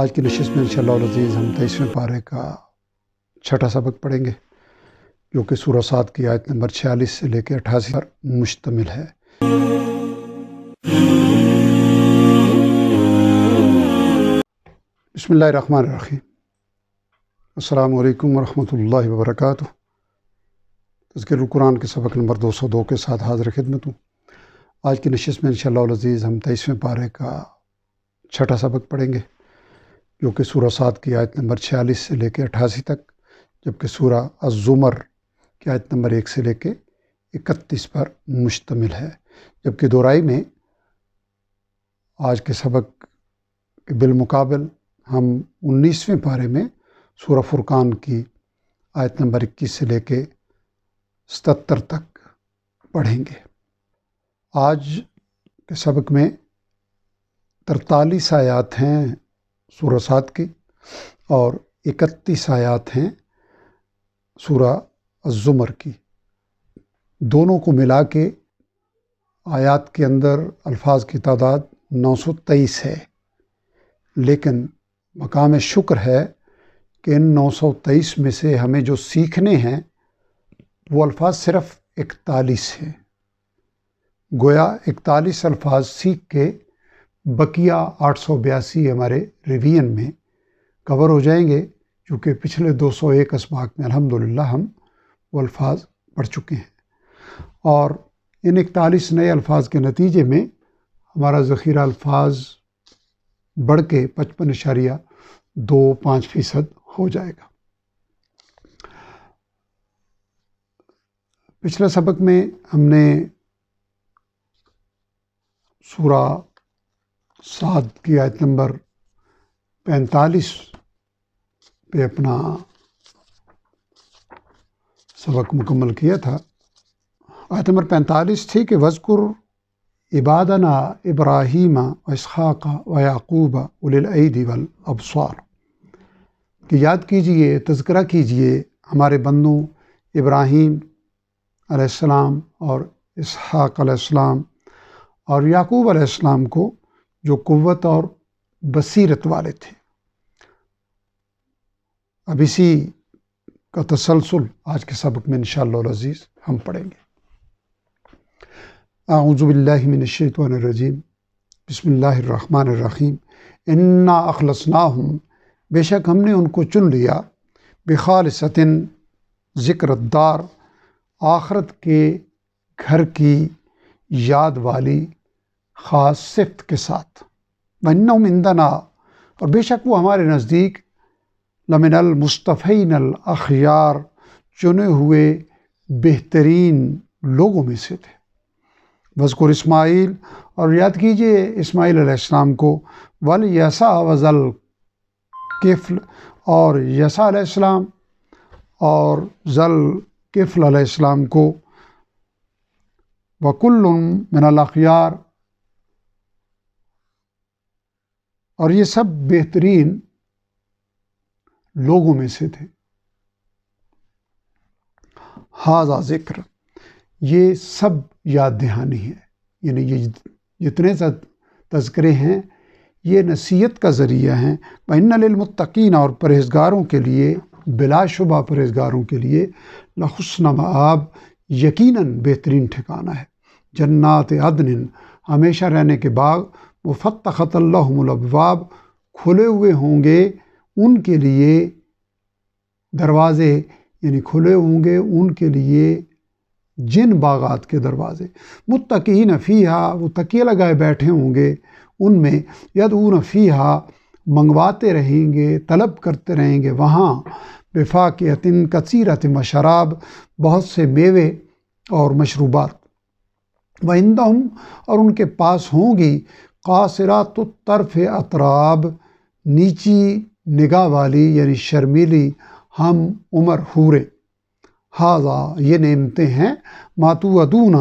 آج کی نشست میں انشاءاللہ العزیز ہم 23ویں پارے کا چھٹا سبق پڑھیں گے، جو کہ سورہ صاد کی آیت نمبر 46 سے لے کے 88 پر مشتمل ہے۔ بسم اللہ الرحمن الرحیم۔ السلام علیکم ورحمۃ اللہ وبرکاتہ۔ تذکر القرآن کے سبق نمبر 202 کے ساتھ حاضر خدمت ہوں۔ آج کی نشست میں انشاءاللہ العزیز ہم 23ویں پارے کا چھٹا سبق پڑھیں گے، جو کہ سورہ صاد کی آیت نمبر 46 سے لے کے 88 تک، جبکہ سورہ الزمر کی آیت نمبر 1 سے لے کے 31 پر مشتمل ہے۔ جبکہ دورائی میں آج کے سبق کے بالمقابل ہم 19ویں پارے میں سورہ فرقان کی آیت نمبر 21 سے لے کے 77 تک پڑھیں گے۔ آج کے سبق میں 43 آیات ہیں سورہ صاد کی اور 31 آیات ہیں سورہ الزمر کی۔ دونوں کو ملا کے آیات کے اندر الفاظ کی تعداد 923 ہے، لیکن مقام شکر ہے کہ ان 923 میں سے ہمیں جو سیکھنے ہیں وہ الفاظ صرف 41 ہیں۔ گویا 41 الفاظ سیکھ کے بقیہ 882 ہمارے ریویژن میں کور ہو جائیں گے، کیونکہ پچھلے 201 اسباق میں الحمدللہ ہم وہ الفاظ پڑھ چکے ہیں، اور ان 41 نئے الفاظ کے نتیجے میں ہمارا ذخیرہ الفاظ بڑھ کے 55.25% ہو جائے گا۔ پچھلے سبق میں ہم نے سورہ صاد کی آیت نمبر 45 پہ اپنا سبق مکمل کیا تھا۔ آیت نمبر 45 تھی کہ وَاذْكُرْ عِبَادَنَا إِبْرَاهِيمَ وَإِسْحَاقَ وَيَعْقُوبَ أُولِي الْأَيْدِي وَالْأَبْصَارِ، کہ یاد کیجئے، تذکرہ کیجئے ہمارے بندوں ابراہیم علیہ السلام اور اسحاق علیہ السلام اور یعقوب علیہ السلام کو، جو قوت اور بصیرت والے تھے۔ اب اسی کا تسلسل آج کے سبق میں انشاءاللہ العزیز ہم پڑھیں گے۔ اعوذ باللہ من الشیطان الرجیم، بسم اللہ الرحمن الرحیم۔ انا اخلصناہم، بے شک ہم نے ان کو چن لیا، بخالصۃ، ذکر الدار، آخرت کے گھر کی یاد والی خاص صفت کے ساتھ، وَإِنَّهُمْ عِندَنَا، اور بے شک وہ ہمارے نزدیک، لَمِنَ الْمُصْطَفَيْنَ الْأَخْيَارِ، چنے ہوئے بہترین لوگوں میں سے تھے۔ وَاذْكُرْ اسماعیل، اور یاد کیجئے اسماعیل علیہ السلام کو، وَالْيَسَعَ وَذَا الْكِفْلِ، اور یسع علیہ السلام اور ذا الکفل علیہ السلام کو، وَكُلٌّ مِّنَ الْأَخْيَارِ، اور یہ سب بہترین لوگوں میں سے تھے۔ ھذا ذکر، یہ سب یاد دہانی ہے، یعنی یہ جتنے تذکرے ہیں یہ نصیحت کا ذریعہ ہیں۔ وَإِنَّ لِلْمُتَّقِينَ، اور پرہیزگاروں کے لیے، بلا شبہ پرہیزگاروں کے لیے، لحسن مآب، یقیناً بہترین ٹھکانہ ہے۔ جنات عدن، ہمیشہ رہنے کے باغ، مفتحۃ لہم الابواب، کھلے ہوئے ہوں گے ان کے لیے دروازے، یعنی کھلے ہوں گے ان کے لیے جن باغات کے دروازے، متکئین فیہا، وہ تکیے لگائے بیٹھے ہوں گے ان میں، یدعون فیہا، منگواتے رہیں گے، طلب کرتے رہیں گے وہاں، بفاکہۃ کثیرۃ، مشراب، بہت سے میوے اور مشروبات، وعندہم، اور ان کے پاس ہوں گی، قاصرات الطرف اطراب، نیچی نگاہ والی یعنی شرمیلی ہم عمر حوریں، ھذا، یہ نعمتیں ہیں، ما توعدون،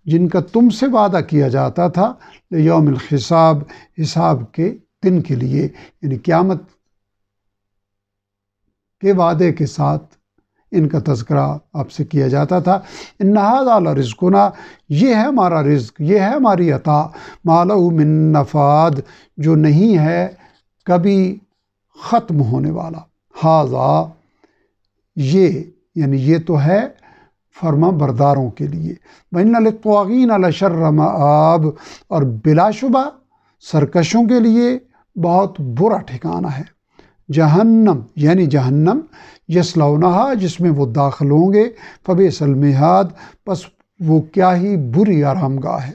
جن کا تم سے وعدہ کیا جاتا تھا، لیوم الحساب، حساب کے دن کے لیے، یعنی قیامت کے وعدے کے ساتھ ان کا تذکرہ آپ سے کیا جاتا تھا۔ ان ھذا لرزقنا، یہ ہے ہمارا رزق، یہ ہے ہماری عطا، ما لہ من نفاد، جو نہیں ہے کبھی ختم ہونے والا. ہاذا یہ یعنی یہ تو ہے فرما برداروں کے لیے. وَإِنَّ لِلطَّاغِينَ لَشَرَّ مَآب اور بلا شبہ سرکشوں کے لیے بہت برا ٹھکانہ ہے. جہنم یعنی جہنم یصلونہا جس میں وہ داخل ہوں گے. فبئس المہاد پس وہ کیا ہی بری آرام گاہ ہے.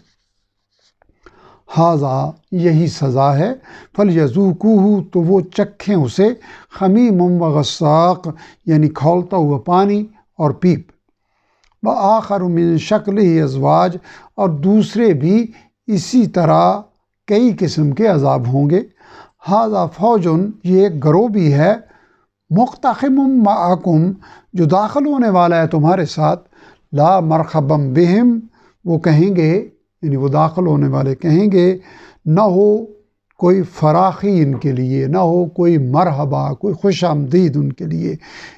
ہاذا یہی سزا ہے. فلیذوقوہ تو وہ چکھیں اسے. حمیم و غساق یعنی کھولتا ہوا پانی اور پیپ. وآخر من شکلہ ازواج اور دوسرے بھی اسی طرح کئی قسم کے عذاب ہوں گے. ہاذا فوجن یہ ایک گروہ بھی ہے. مقتحم معکم جو داخل ہونے والا ہے تمہارے ساتھ. لا مرحبا بہم وہ کہیں گے یعنی وہ داخل ہونے والے کہیں گے نہ ہو کوئی فراخی ان کے لیے، نہ ہو کوئی مرحبا، کوئی خوش آمدید ان کے لیے.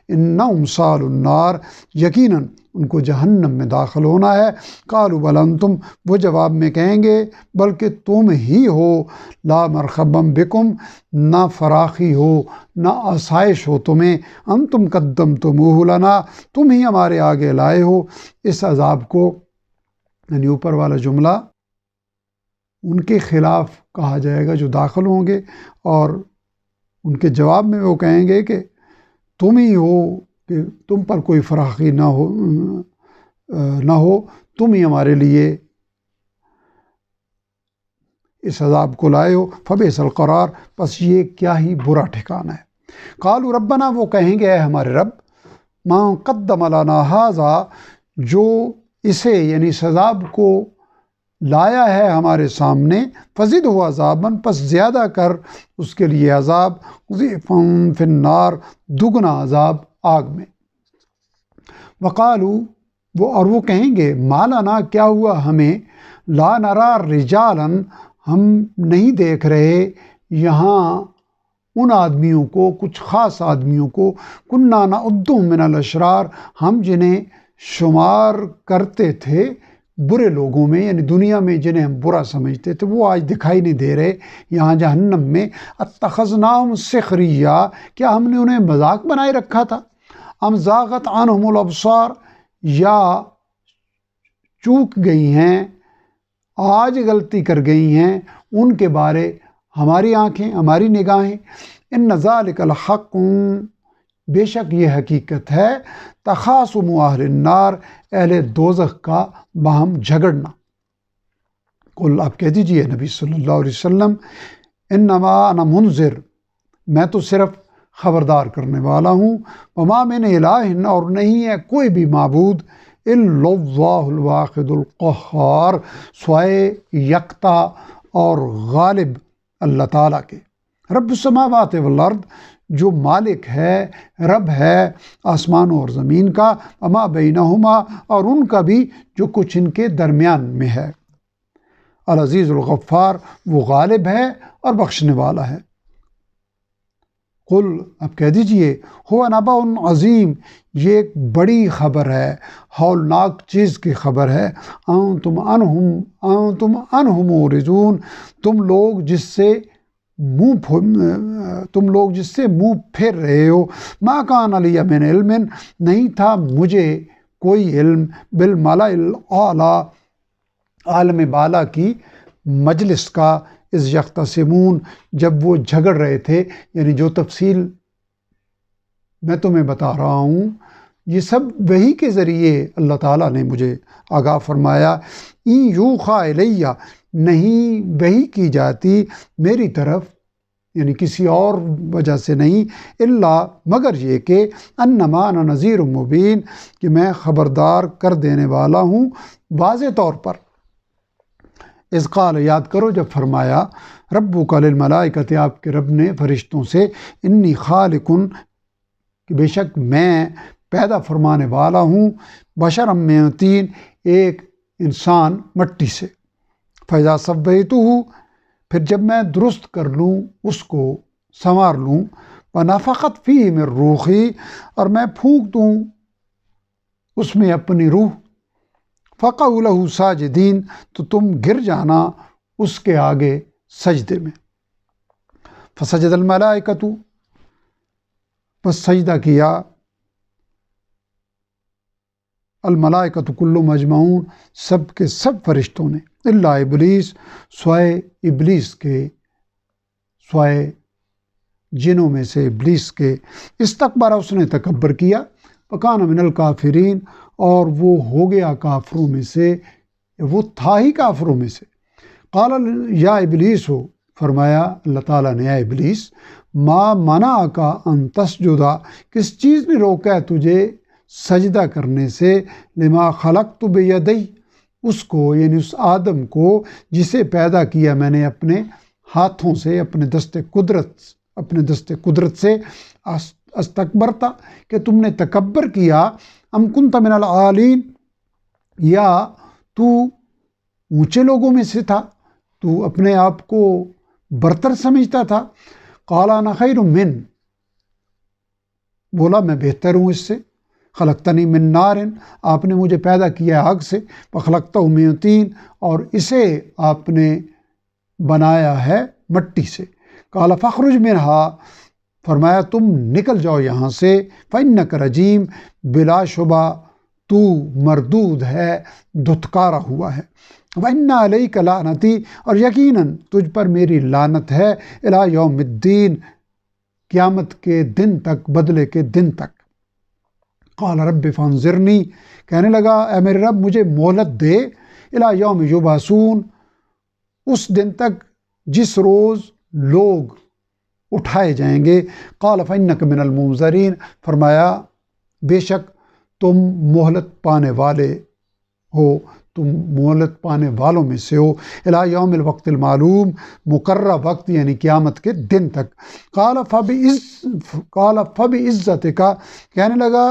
انہم صالوا النار یقیناً ان کو جہنم میں داخل ہونا ہے. قالوا بل انتم وہ جواب میں کہیں گے بلکہ تم ہی ہو. لا مرحبا بکم نہ فراخی ہو نہ آسائش ہو تمہیں. انتم قدمتموہ لنا تم ہی ہمارے آگے لائے ہو اس عذاب کو. یعنی اوپر والا جملہ ان کے خلاف کہا جائے گا جو داخل ہوں گے، اور ان کے جواب میں وہ کہیں گے کہ تم ہی ہو کہ تم پر کوئی فراخی نہ ہو تم ہی ہمارے لیے اس عذاب کو لائے ہو. فبئس القرار پس یہ کیا ہی برا ٹھکانہ ہے. قالوا ربنا وہ کہیں گے اے ہمارے رب. ما قدم لنا ھذا جو اسے یعنی اس عذاب کو لایا ہے ہمارے سامنے. فزدہ عذاباً پس زیادہ کر اس کے لیے عذاب. ضعفاً فی النار دگنا عذاب آگ میں. وقالوا وہ کہیں گے ما لنا کیا ہوا ہمیں. لا نرا رجالاً ہم نہیں دیکھ رہے یہاں ان آدمیوں کو، کچھ خاص آدمیوں کو. کننا نعدہم من الاشرار ہم جنہیں شمار کرتے تھے برے لوگوں میں، یعنی دنیا میں جنہیں ہم برا سمجھتے تھے وہ آج دکھائی نہیں دے رہے یہاں جہنم میں. اتخذناہم سخریہ کیا ہم نے انہیں مذاق بنائے رکھا تھا. ام زاغت عنہم الابصار یا چوک گئی ہیں، آج غلطی کر گئی ہیں ان کے بارے ہماری آنکھیں، ہماری نگاہیں. ان ذالک الحق بے شک یہ حقیقت ہے. تخاصم اہل النار اہل دوزخ کا باہم جھگڑنا. قل آپ کہہ دیجئے نبی صلی اللہ علیہ وسلم انما انا منذر میں تو صرف خبردار کرنے والا ہوں. وما من الہ اور نہیں ہے کوئی بھی معبود الا اللہ الواحد القہار سوائے یکتا اور غالب اللہ تعالیٰ کے. رب السماوات والارض جو مالک ہے، رب ہے آسمانوں اور زمین کا. وما بینہما اور ان کا بھی جو کچھ ان کے درمیان میں ہے. العزیز الغفار وہ غالب ہے اور بخشنے والا ہے. قل اب کہہ دیجئے ہو نبأ عظیم یہ ایک بڑی خبر ہے، ہولناک چیز کی خبر ہے. انتم عنہ معرضون تم لوگ جس سے منہ پھیر رہے ہو. ما کان لی من علم نہیں تھا مجھے کوئی علم بالملأ الاعلیٰ عالم بالا کی مجلس کا. اذ یختصمون جب وہ جھگڑ رہے تھے. یعنی جو تفصیل میں تمہیں بتا رہا ہوں یہ سب وحی کے ذریعے اللہ تعالیٰ نے مجھے آگاہ فرمایا. این یوحیٰ الیہ نہیں وحی کی جاتی میری طرف یعنی کسی اور وجہ سے نہیں. الا مگر یہ کہ انما انا نذیر مبین کہ میں خبردار کر دینے والا ہوں واضح طور پر. اذ قال یاد کرو جب فرمایا ربک للملائکۃ آپ کے رب نے فرشتوں سے انی خالق کہ بے شک میں پیدا فرمانے والا ہوں بشرا من طین ایک انسان مٹی سے. فاذا سویتہ پھر جب میں درست کر لوں اس کو سنوار لوں. ونفخت فیہ من روحی اور میں پھونک دوں اس میں اپنی روح. فقعوا لہ ساجدین تو تم گر جانا اس کے آگے سجدے میں. فسجد الملائکۃ، پس سجدہ کیا الملائکۃ کل مجمعون، سب کے سب فرشتوں نے، الا ابلیس، سوائے ابلیس کے، سوائے جنوں میں سے ابلیس کے، استکبر، اس نے تکبر کیا، وکان من الکافرین، اور وہ ہو گیا کافروں میں سے، وہ تھا ہی کافروں میں سے۔ قال یا ابلیس، ہو فرمایا اللہ تعالیٰ نے، اے ابلیس، ما منعک ان تسجدا، کس چیز نے روکا ہے تجھے سجدہ کرنے سے، لما خلقت بیدی، اس کو یعنی اس آدم کو جسے پیدا کیا میں نے اپنے ہاتھوں سے، اپنے دست قدرت سے، استکبرتا، کہ تم نے تکبر کیا، ام کنت من العالین، یا تو اونچے لوگوں میں سے تھا، تو اپنے آپ کو برتر سمجھتا تھا۔ قال انا خیر من، بولا میں بہتر ہوں اس سے، خلقتنی من نار، آپ نے مجھے پیدا کیا آگ سے، وخلقتہ من طین، اور اسے آپ نے بنایا ہے مٹی سے۔ قال فاخرج منہا، فرمایا تم نکل جاؤ یہاں سے، فإنک رجیم، بلا شبہ تو مردود ہے، دھتکارا ہوا ہے، وإن علیک لعنتی، اور یقیناً تجھ پر میری لعنت ہے، الی یوم الدین، قیامت کے دن تک، بدلے کے دن تک۔ قال رب فانظرنی، کہنے لگا اے میرے رب مجھے مہلت دے، الی یوم یبعثون، اس دن تک جس روز لوگ اٹھائے جائیں گے۔ قال فإنک من المنظرین، فرمایا بے شک تم مہلت پانے والے ہو، تم مہلت پانے والوں میں سے ہو، الی یوم الوقت المعلوم، مقررہ وقت یعنی قیامت کے دن تک۔ قال فبعزتک، کہنے لگا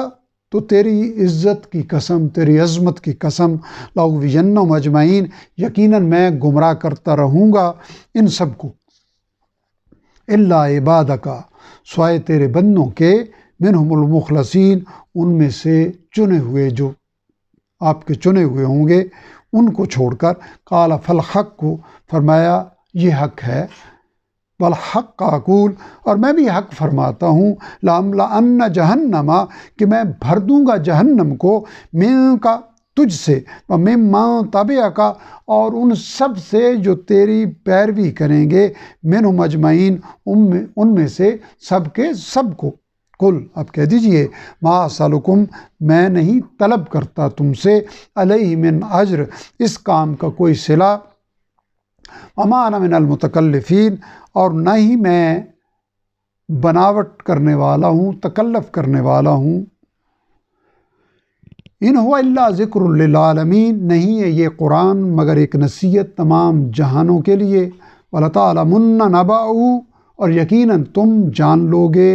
تو تیری عزت کی قسم، تیری عظمت کی قسم، لاغوینہم اجمعین، یقیناً میں گمراہ کرتا رہوں گا ان سب کو، الا عبادک، سوائے تیرے بندوں کے، منہم المخلصین، ان میں سے چنے ہوئے جو آپ کے چنے ہوئے ہوں گے، ان کو چھوڑ کر۔ قال فالحق کو، فرمایا یہ حق ہے، والحق اقول، اور میں بھی حق فرماتا ہوں، لأملأن جہنم، کہ میں بھر دوں گا جہنم کو، منک، تجھ سے، وممن تبعک، اور ان سب سے جو تیری پیروی کریں گے، منہم اجمعین، ان میں سے سب کے سب کو۔ قل، آپ کہہ دیجئے، ما اسألکم، میں نہیں طلب کرتا تم سے، علیہ من اجر، اس کام کا کوئی صلہ، وما انا من المتکلفین، اور نہ ہی میں بناوٹ کرنے والا ہوں، تکلف کرنے والا ہوں۔ ان هو الا ذکر للعالمین، نہیں ہے یہ قرآن مگر ایک نصیحت تمام جہانوں کے لیے، وَلَتَعْلَمُنَّ نَبَأَهُ، اور یقیناً تم جان لوگے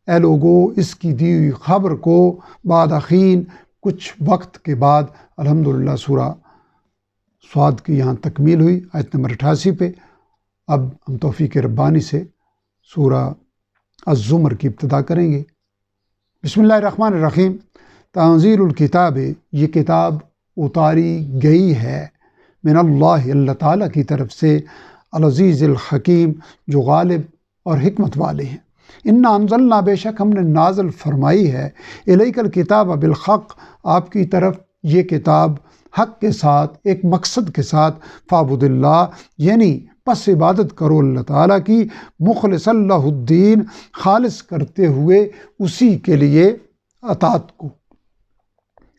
اے لوگو اس کی دی ہوئی خبر کو، بعد حین، کچھ وقت کے بعد۔ الحمدللہ سورہ صاد کی یہاں تکمیل ہوئی، آیت نمبر 88 پہ۔ اب ہم توفیق ربانی سے سورہ الزمر کی ابتدا کریں گے۔ بسم اللہ الرحمن الرحیم۔ تنزیل الکتاب، یہ کتاب اتاری گئی ہے، من اللہ، اللہ تعالیٰ کی طرف سے، العزیز الحکیم، جو غالب اور حکمت والے ہیں۔ انا انزلنا، بے شک ہم نے نازل فرمائی ہے، الیک الکتاب بالحق، آپ کی طرف یہ کتاب حق کے ساتھ، ایک مقصد کے ساتھ، فاعبد اللہ، یعنی پس عبادت کرو اللہ تعالیٰ کی، مخلصا لہ الدین، خالص کرتے ہوئے اسی کے لیے اطاعت کو،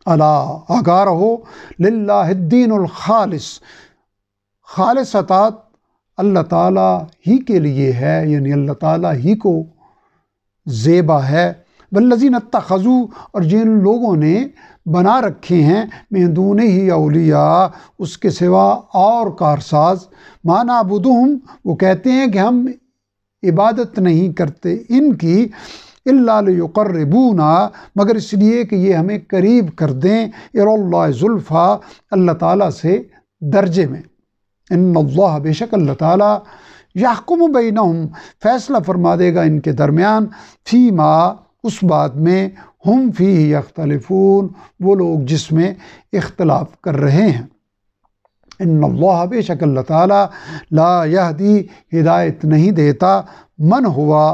الا، آگاہ رہو، للہ الدین الخالص، خالص اطاعت اللہ تعالیٰ ہی کے لیے ہے، یعنی اللہ تعالیٰ ہی کو زیبا ہے۔ والذین اتخذوا، اور جن لوگوں نے بنا رکھے ہیں، من دونہ اولیاء، اس کے سوا اور کارساز، ما نعبدہم، وہ کہتے ہیں کہ ہم عبادت نہیں کرتے ان کی، الا لیقربونا، مگر اس لیے کہ یہ ہمیں قریب کر دیں، الی اللہ زلفیٰ، اللہ تعالیٰ سے درجے میں۔ ان اللہ، بے شک اللہ تعالیٰ، یحکم بینہم، فیصلہ فرما دے گا ان کے درمیان، فیما، اس بات میں، ہم فیہ یختلفون، وہ لوگ جس میں اختلاف کر رہے ہیں۔ ان اللہ بے شک اللہ تعالیٰ لا یہدی ہدایت نہیں دیتا من ہوا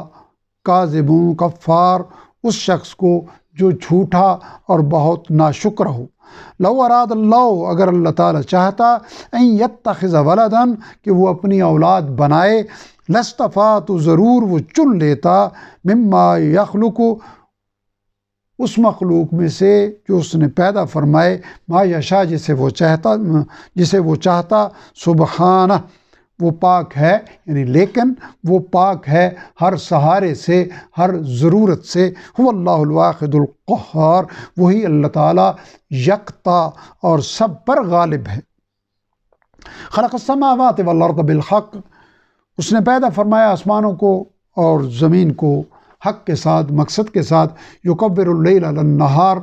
کاذب کفار اس شخص کو جو جھوٹا اور بہت ناشکر ہو۔ لو اراد اللہ اگر اللہ تعالیٰ چاہتا ان یتخذ ولدا کہ وہ اپنی اولاد بنائے لاصطفیٰ تو ضرور وہ چن لیتا مما یخلق اس مخلوق میں سے جو اس نے پیدا فرمائے ما یشاء جسے وہ چاہتا سبحانہ وہ پاک ہے یعنی لیکن وہ پاک ہے ہر سہارے سے ہر ضرورت سے۔ هو اللہ الواحد القہار وہی اللہ تعالیٰ یکتا اور سب پر غالب ہے۔ خلق السماوات والارض بالحق اس نے پیدا فرمایا آسمانوں کو اور زمین کو حق کے ساتھ مقصد کے ساتھ۔ یکبر اللیل علی النہار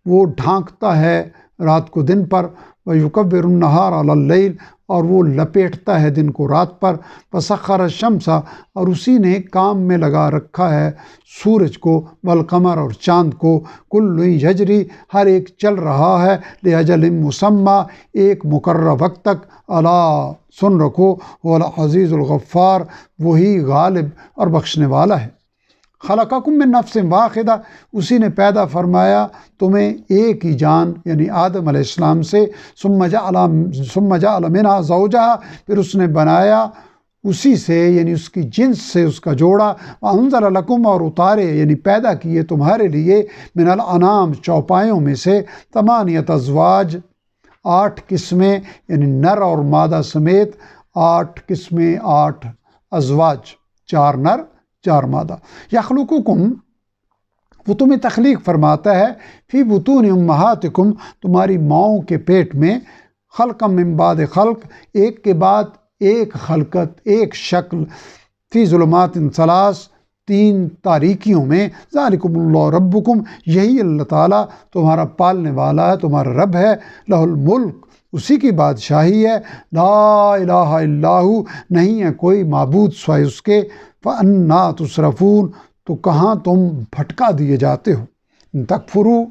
وہ ڈھانکتا ہے رات کو دن پر، ویکبر النہار علی اللیل اور وہ لپیٹتا ہے دن کو رات پر۔ وسخر الشمس اور اسی نے کام میں لگا رکھا ہے سورج کو، والقمر اور چاند کو، کل یجری ہر ایک چل رہا ہے، لاجل مسمى ایک مقررہ وقت تک، الا سن رکھو، هو العزیز الغفار وہی غالب اور بخشنے والا ہے۔ خلقکم من نفس واحدہ اسی نے پیدا فرمایا تمہیں ایک ہی جان یعنی آدم علیہ السلام سے، ثم جعل منها زوجہا پھر اس نے بنایا اسی سے یعنی اس کی جنس سے اس کا جوڑا، وانزل لکم اور اتارے یعنی پیدا کیے تمہارے لیے من الانعام چوپایوں میں سے، ثمانیۃ ازواج 8 قسمیں یعنی نر اور مادہ سمیت 8 قسمیں 8 ازواج 4 نر 4 مادہ۔ یخلقکم وہ تمہیں تخلیق فرماتا ہے فی بطون امہاتکم تمہاری ماؤں کے پیٹ میں، خلقا من بعد خلق ایک کے بعد ایک خلقت ایک شکل، فی ظلمات 3 تاریکیوں میں، ذالکم اللہ ربکم یہی اللہ تعالیٰ تمہارا پالنے والا ہے تمہارا رب ہے، لہ الملک اسی کی بادشاہی ہے، لا الہ الا ہو نہیں ہے کوئی معبود سوائے اس کے، فَأَنَّا تُصْرَفُونَ تو کہاں تم بھٹکا دیے جاتے ہو، ان تکفروا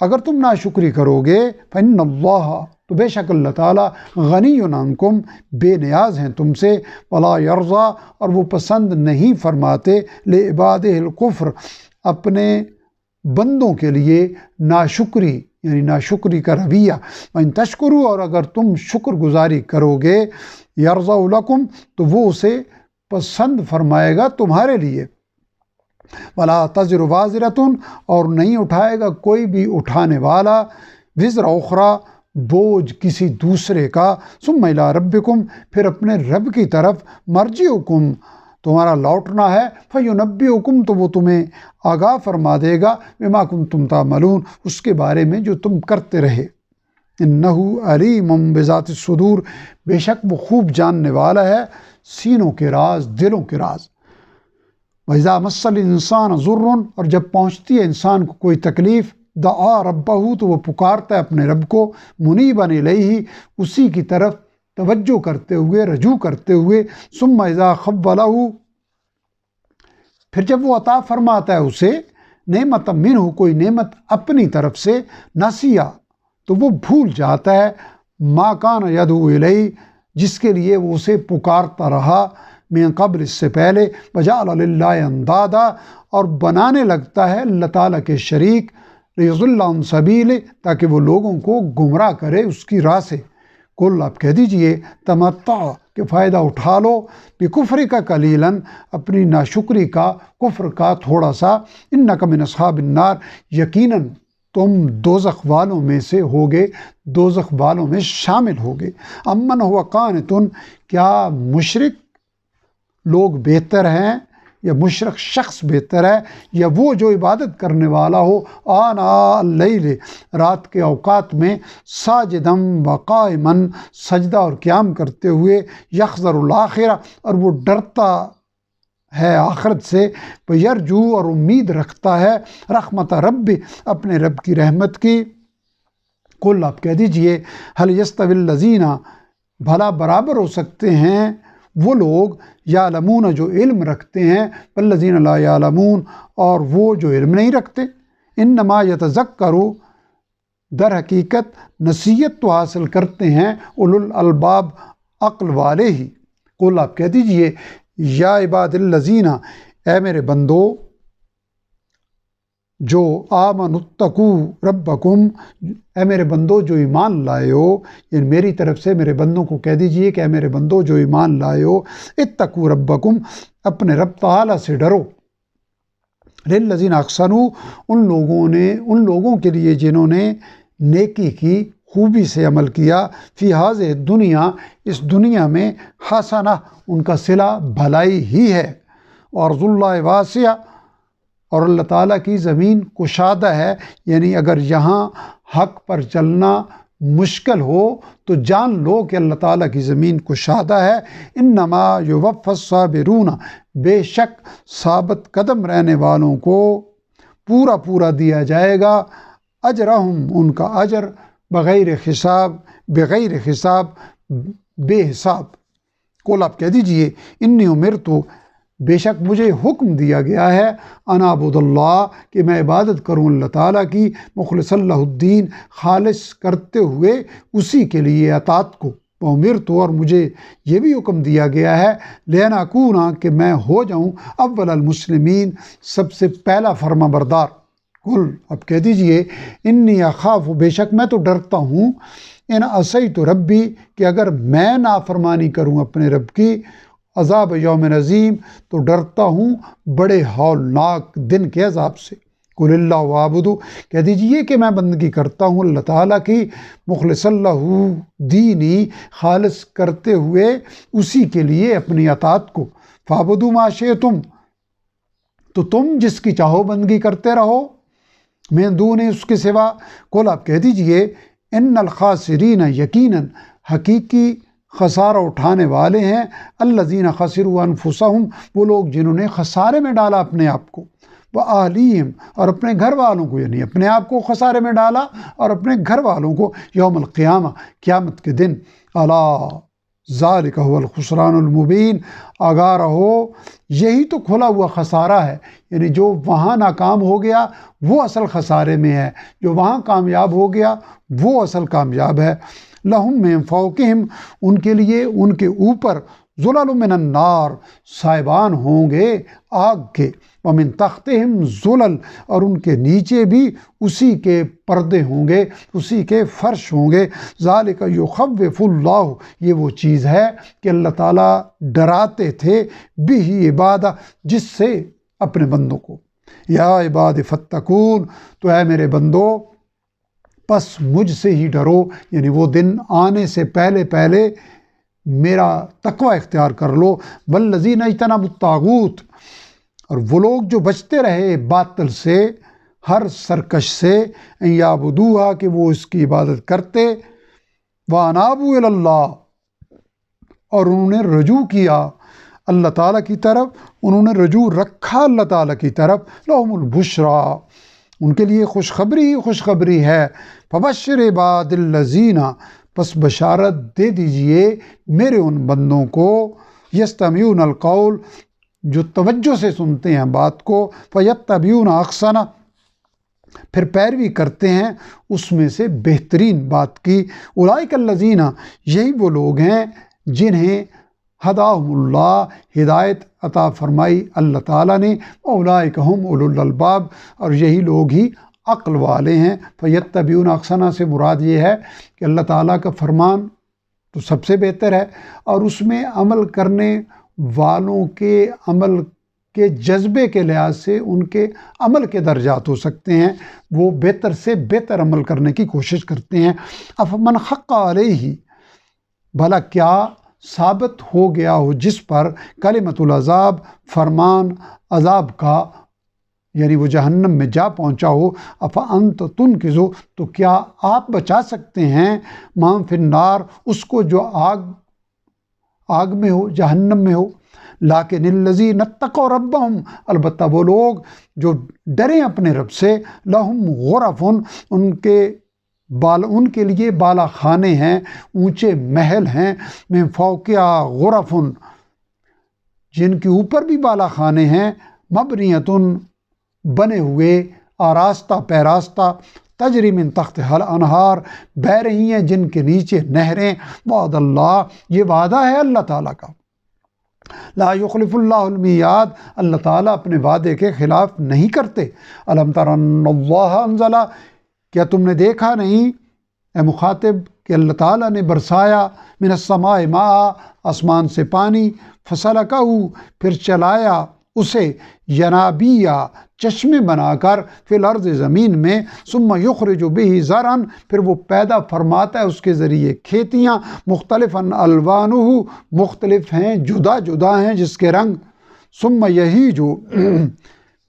اگر تم ناشکری کرو گے، فَإِنَّ اللَّهَ تو بے شک اللہ تعالیٰ غنی عنکم بے نیاز ہیں تم سے، وَلَا يَرْضَى اور وہ پسند نہیں فرماتے لِعِبَادِهِ الْكُفْرَ اپنے بندوں کے لیے ناشکری یعنی ناشکری کا رویہ، وَإِن تشکروا اور اگر تم شکر گزاری کرو گے، يَرْضَوْا لَكُمْ تو وہ اسے پسند فرمائے گا تمہارے لیے، وَلَا تَزِرُ وَازِرَةٌ اور نہیں اٹھائے گا کوئی بھی اٹھانے والا، وزر اخرى بوجھ کسی دوسرے کا، ثم الی ربکم پھر اپنے رب کی طرف، مرجعکم تمہارا لوٹنا ہے، فینبئکم تو وہ تمہیں آگاہ فرما دے گا، بما کنتم تعملون اس کے بارے میں جو تم کرتے رہے، انہ علیم بذات الصدور بے شک وہ خوب جاننے والا ہے سینوں کے راز دلوں کے راز۔ وَإِذَا مَسَّ الْإِنسَانَ ضُرٌّ اور جب پہنچتی ہے انسان کو کوئی تکلیف، دعا ربہ تو وہ پکارتا ہے اپنے رب کو، منیبا الیہ اسی کی طرف توجہ کرتے ہوئے رجوع کرتے ہوئے، ثم اذا خولہ پھر جب وہ عطا فرماتا ہے اسے نعمت منہ کوئی نعمت اپنی طرف سے، نسیا تو وہ بھول جاتا ہے، ما کان یدعو الیہ جس کے لیے وہ اسے پکارتا رہا، من قبل اس سے پہلے، وجعل للہ اندادا اور بنانے لگتا ہے اللہ تعالیٰ کے شریک، لیضل عن سبیلہ تاکہ وہ لوگوں کو گمراہ کرے اس کی راہ سے۔ کل آپ کہہ دیجئے تمتع کہ فائدہ اٹھا لو، بکفر کا قلیلاً اپنی ناشکری کا کفر کا تھوڑا سا، انک من اصحاب النار یقیناً تم دوزخ والوں میں سے ہوگے دوزخ والوں میں شامل ہوگے۔ امن ہوا قانتن کیا مشرک لوگ بہتر ہیں یا مشرک شخص بہتر ہے، یا وہ جو عبادت کرنے والا ہو آناء اللیل رات کے اوقات میں، ساجداً وقائماً سجدہ اور قیام کرتے ہوئے، یحذر الآخرہ اور وہ ڈرتا ہے آخرت سے، یرجو اور امید رکھتا ہے رحمت رب اپنے رب کی رحمت کی۔ کل آپ کہہ دیجئے هل یستوی الذین بھلا برابر ہو سکتے ہیں وہ لوگ یعلمون جو علم رکھتے ہیں، والذین لا یعلمون اور وہ جو علم نہیں رکھتے، انما یتذکر در حقیقت نصیحت تو حاصل کرتے ہیں اولو الالباب عقل والے ہی۔ قل آپ کہہ دیجئے یا عباد الذین، اے میرے بندو جو آمنوا اتقوا ربکم، اے میرے بندو جو ایمان لائے ہو، یعنی میری طرف سے میرے بندوں کو کہہ دیجئے کہ اے میرے بندو جو ایمان لائے ہو، اتقوا ربکم، اپنے رب تعالیٰ سے ڈرو، للذین احسنوا، ان لوگوں کے لیے جنہوں نے نیکی کی، خوبی سے عمل کیا، فی ہذہ دنیا، اس دنیا میں، حسنہ، ان کا صلہ بھلائی ہی ہے، اور ارض اللہ واسعہ، اور اللہ تعالیٰ کی زمین کشادہ ہے، یعنی اگر یہاں حق پر چلنا مشکل ہو تو جان لو کہ اللہ تعالیٰ کی زمین کشادہ ہے۔ انما یوفی الصابرون، بے شک ثابت قدم رہنے والوں کو پورا پورا دیا جائے گا، اجرہم، ان کا اجر، بغیر حساب، بے حساب۔ قل آپ کہہ دیجئے انی امرت، بے شک مجھے حکم دیا گیا ہے، ان اعبد اللہ، کہ میں عبادت کروں اللہ تعالیٰ کی، مخلص اللہ الدین، خالص کرتے ہوئے اسی کے لیے اطاعت کو، وامرت، اور مجھے یہ بھی حکم دیا گیا ہے، لین اکون، کہ میں ہو جاؤں اول المسلمین، سب سے پہلا فرما بردار۔ قل اب کہہ دیجئے انی اخاف، بے شک میں تو ڈرتا ہوں، ان عصیت ربی، کہ اگر میں نافرمانی کروں اپنے رب کی، عذاب یوم عظیم، تو ڈرتا ہوں بڑے ہولناک دن کے عذاب سے۔ قل اللہ وعبدو، کہہ دیجئے کہ میں بندگی کرتا ہوں اللہ تعالیٰ کی، مخلص اللہ دینی، خالص کرتے ہوئے اسی کے لیے اپنی اطاعت کو، فعبدوا ما شئتم، تو تم جس کی چاہو بندگی کرتے رہو، من دون، اس کے سوا۔ قل آپ کہہ دیجئے ان الخاسرین، یقیناً حقیقی خسارہ اٹھانے والے ہیں، الذین خسروا انفسہم، وہ لوگ جنہوں نے خسارے میں ڈالا اپنے آپ کو، واہلیہم، اور اپنے گھر والوں کو، یعنی اپنے آپ کو خسارے میں ڈالا اور اپنے گھر والوں کو، یوم القیامہ، قیامت کے دن۔ الا ذالک هو الخسران المبین، آگاہ رہو یہی تو کھلا ہوا خسارہ ہے، یعنی جو وہاں ناکام ہو گیا وہ اصل خسارے میں ہے، جو وہاں کامیاب ہو گیا وہ اصل کامیاب ہے۔ لہم من فوقہم، ان کے لیے ان کے اوپر، ظلل من النار، سائبان ہوں گے آگ کے، ومن تحتہم ظلل، اور ان کے نیچے بھی اسی کے پردے ہوں گے، اسی کے فرش ہوں گے۔ ذالک یخوف اللہ، یہ وہ چیز ہے کہ اللہ تعالیٰ ڈراتے تھے، بہ عبادہ، جس سے اپنے بندوں کو۔ یا عباد فاتقون، تو اے میرے بندو پس مجھ سے ہی ڈرو، یعنی وہ دن آنے سے پہلے پہلے میرا تقوی اختیار کر لو۔ والذین اجتنبوا الطاغوت، اور وہ لوگ جو بچتے رہے باطل سے، ہر سرکش سے، ان یعبدوہا، کہ وہ اس کی عبادت کرتے، وانابوا الی اللہ، اور انہوں نے رجوع کیا اللہ تعالیٰ کی طرف، انہوں نے رجوع رکھا اللہ تعالیٰ کی طرف، لہم البشریٰ، ان کے لیے خوشخبری ہی خوشخبری ہے۔ فبشر عباد الذین، پس بشارت دے دیجئے میرے ان بندوں کو، یستمعون القول، جو توجہ سے سنتے ہیں بات کو، فیتبعون احسنہ، پھر پیروی کرتے ہیں اس میں سے بہترین بات کی۔ اولئک الذین، یہی وہ لوگ ہیں جنہیں ہداہم اللہ، ہدایت عطا فرمائی اللہ تعالیٰ نے، اولئک ہم اولو الالباب، اور یہی لوگ ہی عقل والے ہیں۔ فیتبعون احسنہ سے مراد یہ ہے کہ اللہ تعالیٰ کا فرمان تو سب سے بہتر ہے، اور اس میں عمل کرنے والوں کے عمل کے جذبے کے لحاظ سے ان کے عمل کے درجات ہو سکتے ہیں، وہ بہتر سے بہتر عمل کرنے کی کوشش کرتے ہیں۔ افمن حق علیہ، بھلا کیا ثابت ہو گیا ہو جس پر، کلمۃ العذاب، فرمان عذاب کا، یعنی وہ جہنم میں جا پہنچا ہو، افانت تنقذ، تو کیا آپ بچا سکتے ہیں، من فی النار، اس کو جو آگ میں ہو، جہنم میں ہو۔ لیکن الذین اتقوا ربہم، البتہ وہ لوگ جو ڈریں اپنے رب سے، لہم غرف، ان کے لیے بالا خانے ہیں، اونچے محل ہیں، من فوقہا غرف، جن کے اوپر بھی بالا خانے ہیں، مبنیۃ، بنے ہوئے، آراستہ پیراستہ، تجری من تحتہا الانہار، بہہ رہی ہیں جن کے نیچے نہریں، وعد اللہ، یہ وعدہ ہے اللہ تعالیٰ کا، لا یخلف اللہ المیعاد، اللہ تعالیٰ اپنے وعدے کے خلاف نہیں کرتے۔ الم تر ان اللہ انزل، کیا تم نے دیکھا نہیں اے مخاطب کہ اللہ تعالیٰ نے برسایا من السماء ماء، آسمان سے پانی، فسلکہ، پھر چلایا اسے، ینابیع، چشمے بنا کر، فی الارض، زمین میں، ثم یخرج بہ زرعا، پھر وہ پیدا فرماتا ہے اس کے ذریعے کھیتیاں، مختلفا الوانہ، مختلف ہیں، جدا جدا ہیں جس کے رنگ، ثم یہیج،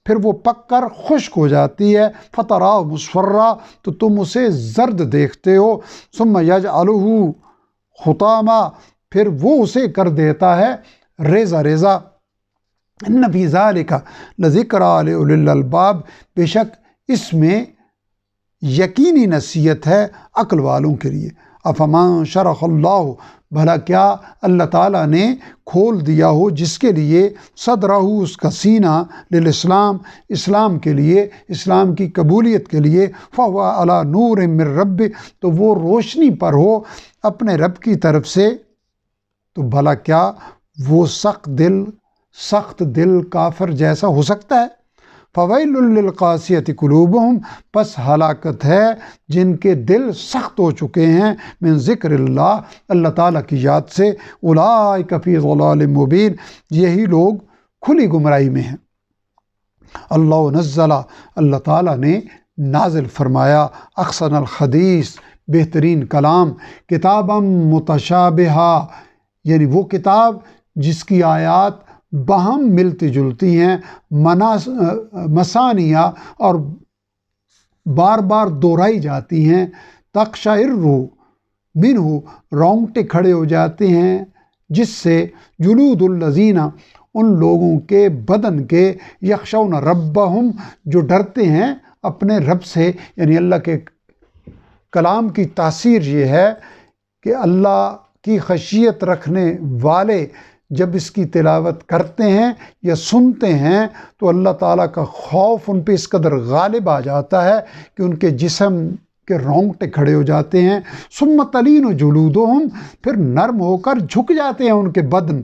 پھر وہ پک کر خشک ہو جاتی ہے، فتراہ مصفرا، تو تم اسے زرد دیکھتے ہو، ثم یجعلہ حطاما، پھر وہ اسے کر دیتا ہے ریزہ ریزہ۔ ان فی ذالک لذکریٰ لأولی الالباب، بے شک اس میں یقینی نصیحت ہے عقل والوں کے لیے۔ افمن شرح اللہ، بھلا کیا اللہ تعالیٰ نے کھول دیا ہو جس کے لیے، صدرہ، اس کا سینہ، للاسلام، اسلام کے لیے، اسلام کی قبولیت کے لیے، فہو علی نور من رب، تو وہ روشنی پر ہو اپنے رب کی طرف سے، تو بھلا کیا وہ سخت دل کافر جیسا ہو سکتا ہے؟ فویل للقاسیۃ قلوبہم، پس ہلاکت ہے جن کے دل سخت ہو چکے ہیں، من ذکر اللہ، اللہ تعالیٰ کی یاد سے، اولئک فی ضلال مبین، یہی لوگ کھلی گمراہی میں ہیں۔ اللہ نزل، اللہ تعالیٰ نے نازل فرمایا، احسن الحدیث، بہترین کلام، کتابا متشابہا، یعنی وہ کتاب جس کی آیات باہم ملتی جلتی ہیں، مسانیہ، اور بار بار دہرائی جاتی ہیں، تقشعر منہ، رونگٹے کھڑے ہو جاتے ہیں جس سے، جلود الذین، ان لوگوں کے بدن کے، یخشون ربہم، جو ڈرتے ہیں اپنے رب سے، یعنی اللہ کے کلام کی تاثیر یہ ہے کہ اللہ کی خشیت رکھنے والے جب اس کی تلاوت کرتے ہیں یا سنتے ہیں تو اللہ تعالیٰ کا خوف ان پہ اس قدر غالب آ جاتا ہے کہ ان کے جسم کے رونگٹے کھڑے ہو جاتے ہیں۔ ثم تلین جلودہم، پھر نرم ہو کر جھک جاتے ہیں ان کے بدن،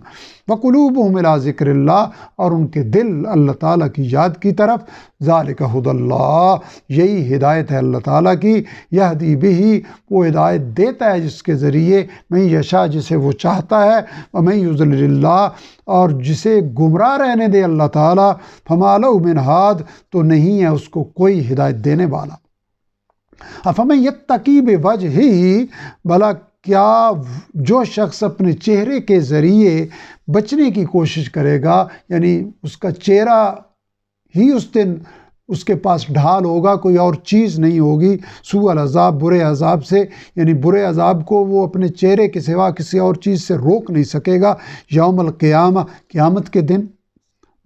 وقلوبہم الی ذکر اللہ، اور ان کے دل اللہ تعالیٰ کی یاد کی طرف۔ ذالک ھدی اللہ، یہی ہدایت ہے اللہ تعالیٰ کی، یہدی بہ، وہ ہدایت دیتا ہے جس کے ذریعے، من یشاء، جسے وہ چاہتا ہے، ومن یضلل اللہ، اور جسے گمراہ رہنے دے اللہ تعالیٰ، فما لہ من ہاد، تو نہیں ہے اس کو کوئی ہدایت دینے والا۔ افمن یتقی بوجہہ، بھلا کیا جو شخص اپنے چہرے کے ذریعے بچنے کی کوشش کرے گا، یعنی اس کا چہرہ ہی اس دن اس کے پاس ڈھال ہوگا، کوئی اور چیز نہیں ہوگی، سوء العذاب، برے عذاب سے، یعنی برے عذاب کو وہ اپنے چہرے کے سوا کسی اور چیز سے روک نہیں سکے گا، یوم القیامہ، قیامت کے دن،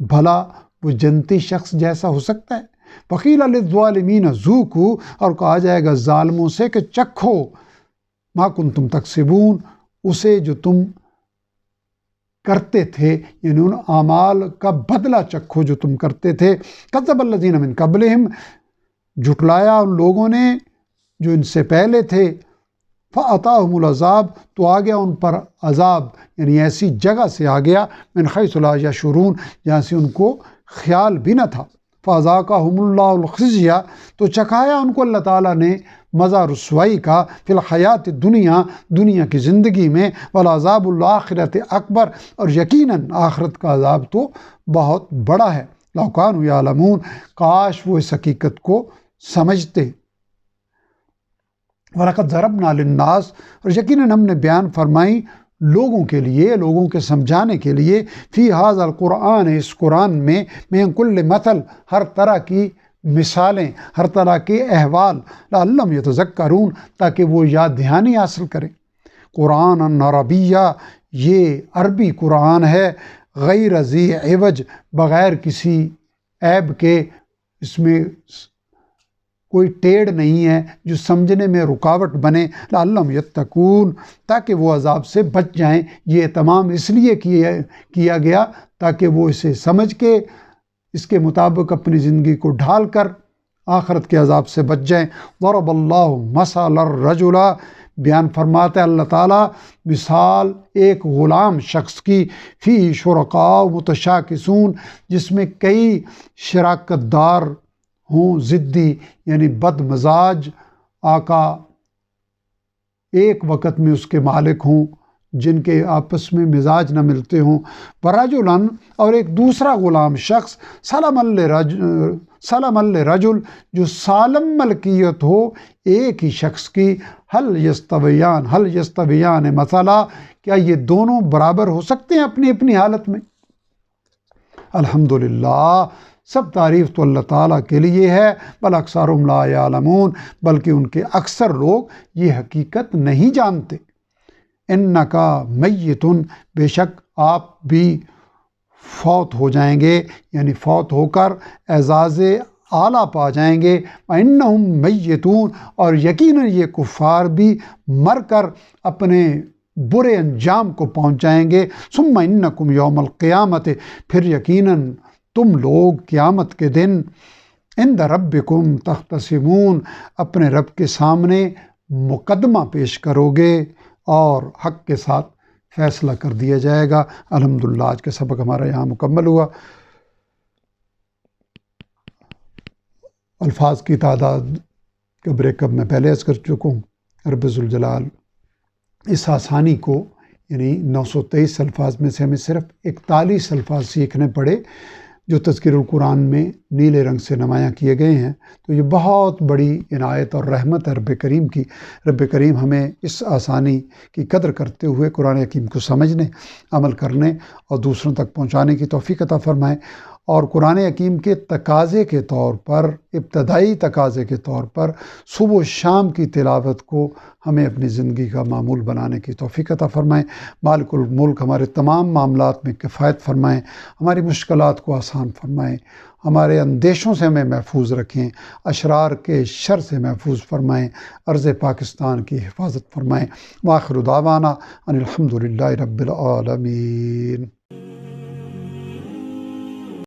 بھلا وہ جنتی شخص جیسا ہو سکتا ہے؟ وقیل للظالمین ذوقوا، اور کہا جائے گا ظالموں سے کہ چکھو، ما کنتم تکسبون، اسے جو تم کرتے تھے، یعنی ان اعمال کا بدلہ چکھو جو تم کرتے تھے۔ کذب الذین من قبلہم، جھٹلایا ان لوگوں نے جو ان سے پہلے تھے، فأتاہم العذاب، تو آ گیا ان پر عذاب، یعنی ایسی جگہ سے آ گیا، من حیث لا یشعرون، جہاں سے ان کو خیال بھی نہ تھا۔ فَأَذَاقَهُمُ اللَّهُ الْخِزْيَ، تو چکھایا ان کو اللہ تعالیٰ نے مزہ رسوائی کا، فی الحیات الدنیا، دنیا کی زندگی میں، وَالْعَذَابُ الْآخِرَةِ اکبر، اور یقیناً آخرت کا عذاب تو بہت بڑا ہے۔ لَوْ كَانُوا يَعْلَمُونَ، کاش وہ اس حقیقت کو سمجھتے۔ وَلَقَدْ ضَرَبْنَا لِلنَّاسِ، اور یقیناً ہم نے بیان فرمائی لوگوں کے لیے، لوگوں کے سمجھانے کے لیے، فی ھذا القرآن، اس قرآن میں، من کل مثل، ہر طرح کی مثالیں، ہر طرح کے احوال، لعلہم یتذکرون، تاکہ وہ یاد دہانی حاصل کریں۔ قرآن عربیہ، یہ عربی قرآن ہے، غیر ذی عوج، بغیر کسی عیب کے، اس میں کوئی ٹیڑھ نہیں ہے جو سمجھنے میں رکاوٹ بنے، لعلہم یتقون، تاکہ وہ عذاب سے بچ جائیں۔ یہ تمام اس لیے کیا گیا تاکہ وہ اسے سمجھ کے اس کے مطابق اپنی زندگی کو ڈھال کر آخرت کے عذاب سے بچ جائیں۔ ضرب اللہ مثل الرجل، بیان فرماتا ہے اللہ تعالیٰ مثال ایک غلام شخص کی، فی شرکاء متشاکسون، جس میں کئی شراکت دار ہوں، ضدی یعنی بد مزاج آقا ایک وقت میں اس کے مالک ہوں، جن کے آپس میں مزاج نہ ملتے ہوں۔ ورجلاً، اور ایک دوسرا غلام شخص، سلم الرجل، جو سالم ملکیت ہو ایک ہی شخص کی، ہل یستویان مثلا، کیا یہ دونوں برابر ہو سکتے ہیں اپنی اپنی حالت میں؟ الحمدللہ، سب تعریف تو اللہ تعالیٰ کے لیے ہے، بل اکثرہم لا یعلمون، بلکہ ان کے اکثر لوگ یہ حقیقت نہیں جانتے۔ انکا میتن، بے شک آپ بھی فوت ہو جائیں گے، یعنی فوت ہو کر اعزاز اعلیٰ پا جائیں گے۔ وانہم میتون، اور یقیناً یہ کفار بھی مر کر اپنے برے انجام کو پہنچ جائیں گے۔ ثم انکم یوم القیامت، پھر یقیناً تم لوگ قیامت کے دن عند ربکم تختصمون، اپنے رب کے سامنے مقدمہ پیش کرو گے اور حق کے ساتھ فیصلہ کر دیا جائے گا۔ الحمدللہ، آج کا سبق ہمارا یہاں مکمل ہوا۔ الفاظ کی تعداد کا بریک اپ میں پہلے عرض کر چکا ہوں۔ رب ذوالجلال اس آسانی کو، یعنی 923 الفاظ میں سے ہمیں صرف 41 الفاظ سیکھنے پڑے جو تذکیر القرآن میں نیلے رنگ سے نمایاں کیے گئے ہیں، تو یہ بہت بڑی عنایت اور رحمت ہے رب کریم کی۔ رب کریم ہمیں اس آسانی کی قدر کرتے ہوئے قرآن حکیم کو سمجھنے، عمل کرنے اور دوسروں تک پہنچانے کی توفیق عطا فرمائے، اور قرآن حکیم کے تقاضے کے طور پر، ابتدائی تقاضے کے طور پر صبح و شام کی تلاوت کو ہمیں اپنی زندگی کا معمول بنانے کی توفیق عطا فرمائیں۔ مالک الملک ہمارے تمام معاملات میں کفایت فرمائیں، ہماری مشکلات کو آسان فرمائیں، ہمارے اندیشوں سے ہمیں محفوظ رکھیں، اشرار کے شر سے محفوظ فرمائیں، ارض پاکستان کی حفاظت فرمائیں۔ وآخر دعوانا ان الحمدللہ رب العالمین۔